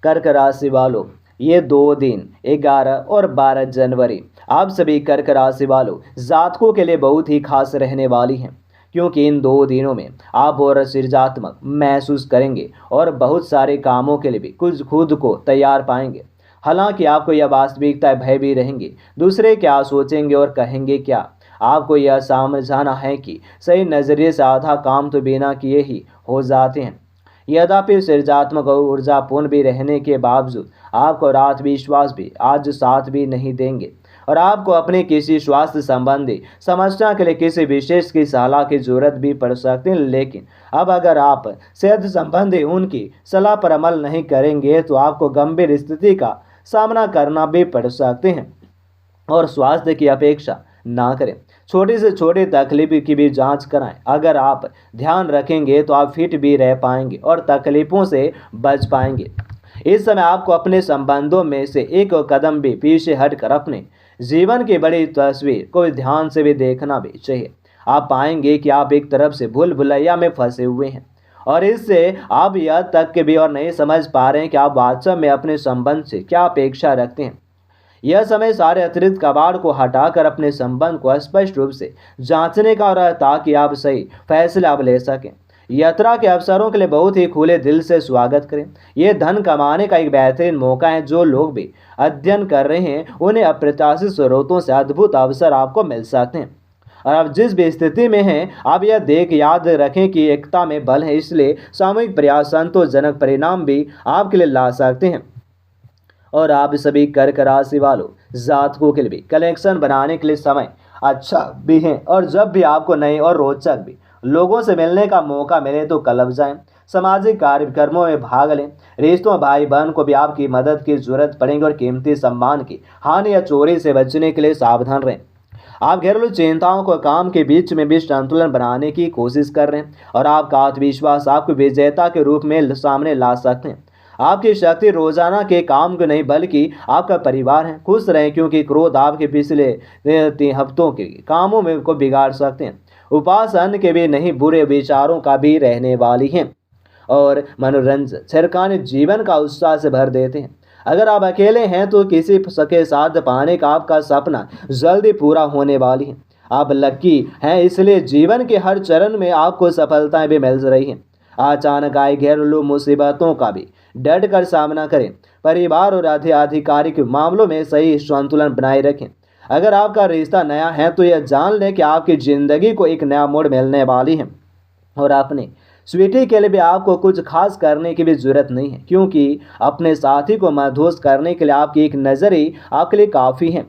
कर्क राशि वालों, ये 2 दिन 11 और 12 जनवरी आप सभी कर्क राशि वालों जातकों के लिए बहुत ही खास रहने वाली हैं, क्योंकि इन 2 दिनों में आप और सृजनात्मक महसूस करेंगे और बहुत सारे कामों के लिए भी कुछ खुद को तैयार पाएंगे। हालांकि आपको यह वास्तविकता भय भी रहेंगे, दूसरे क्या सोचेंगे और कहेंगे क्या। आपको यह समझाना है कि सही नज़रिए से आधा काम तो बिना किए ही हो जाते हैं। यद्यपि सृजनात्मक और ऊर्जापूर्ण भी रहने के बावजूद आपको आत्मविश्वास भी आज साथ भी नहीं देंगे और आपको अपने किसी स्वास्थ्य संबंधी समस्या के लिए किसी विशेष की सलाह की जरूरत भी पड़ सकती है। लेकिन अब अगर आप सेहत संबंधी उनकी सलाह पर अमल नहीं करेंगे तो आपको गंभीर स्थिति का सामना करना भी पड़ सकते हैं। और स्वास्थ्य की अपेक्षा ना करें, छोटी से छोटी तकलीफ की भी जांच कराएं। अगर आप ध्यान रखेंगे तो आप फिट भी रह पाएंगे और तकलीफों से बच पाएंगे। इस समय आपको अपने संबंधों में से एक कदम भी पीछे हटकर अपने जीवन की बड़ी तस्वीर को ध्यान से भी देखना भी चाहिए। आप पाएंगे कि आप एक तरफ से भूल भुलैया में फंसे हुए हैं और इससे आप यह तक के भी और नहीं समझ पा रहे हैं कि आप वास्तव में अपने संबंध से क्या अपेक्षा रखते हैं। यह समय सारे अतिरिक्त कबाड़ को हटाकर अपने संबंध को स्पष्ट रूप से जांचने का और ताकि आप सही फैसले आप ले सकें। यात्रा के अवसरों के लिए बहुत ही खुले दिल से स्वागत करें। यह धन कमाने का एक बेहतरीन मौका है। जो लोग भी अध्ययन कर रहे हैं उन्हें अप्रत्याशित स्रोतों से अद्भुत अवसर आपको मिल सकते हैं। और आप जिस भी स्थिति में हैं आप यह देख याद रखें कि एकता में बल है, इसलिए सामूहिक प्रयास संतोषजनक परिणाम भी आपके लिए ला सकते हैं। और आप सभी कर्क राशि वालों जातकों के लिए भी कलेक्शन बनाने के लिए समय अच्छा भी है और जब भी आपको नए और रोचक भी लोगों से मिलने का मौका मिले तो क्लब जाएं, सामाजिक कार्यक्रमों में भाग लें। रिश्तों भाई बहन को भी आपकी मदद की जरूरत पड़ेगी और कीमती सम्मान की हानि या चोरी से बचने के लिए सावधान रहें। आप घरेलू चिंताओं को काम के बीच में भी संतुलन बनाने की कोशिश कर रहे हैं और आपका आत्मविश्वास आपको विजेता के रूप में सामने ला सकते हैं। आपकी शक्ति रोजाना के काम को नहीं बल्कि आपका परिवार है। खुश रहें क्योंकि क्रोध आपके पिछले 3 हफ्तों के कामों में को बिगाड़ सकते हैं। उपासन के भी नहीं बुरे विचारों का भी रहने वाली हैं और मनोरंजन छिड़काने जीवन का उत्साह से भर देते हैं। अगर आप अकेले हैं तो किसी के साथ पाने का आपका सपना जल्दी पूरा होने वाली है। आप लकी हैं इसलिए जीवन के हर चरण में आपको सफलताएं भी मिल रही हैं। अचानक आए घरेलू मुसीबतों का भी डट कर सामना करें। परिवार और आधिकारिक मामलों में सही संतुलन बनाए रखें। अगर आपका रिश्ता नया है तो यह जान लें कि आपकी ज़िंदगी को एक नया मोड़ मिलने वाली है और अपने स्वीटी के लिए भी आपको कुछ खास करने की भी जरूरत नहीं है, क्योंकि अपने साथी को मदहोश करने के लिए आपकी एक नज़र ही आपके लिए काफ़ी है।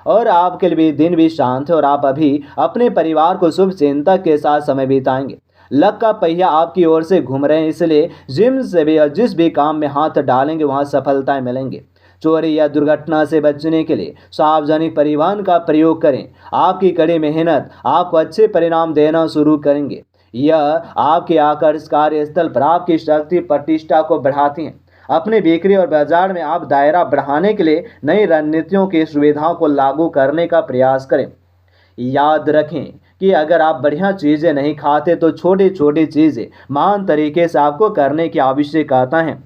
और आपके लिए भी दिन भी शांत है और आप अभी अपने परिवार को शुभ चिंतक के साथ समय बिताएंगे। लक का पहिया आपकी ओर से घूम रहे हैं, इसलिए जिम से भी और जिस भी काम में हाथ डालेंगे वहां सफलताएं मिलेंगे। चोरी या दुर्घटना से बचने के लिए सार्वजनिक परिवहन का प्रयोग करें। आपकी कड़ी मेहनत आपको अच्छे परिणाम देना शुरू करेंगे। यह आपके आकर्षक कार्यस्थल पर आपकी शक्ति प्रतिष्ठा को बढ़ाती हैं। अपने बिक्री और बाजार में आप दायरा बढ़ाने के लिए नई रणनीतियों की सुविधाओं को लागू करने का प्रयास करें। याद रखें कि अगर आप बढ़िया चीज़ें नहीं खाते तो छोटी छोटी चीज़ें महान तरीके से आपको करने की आवश्यकता है।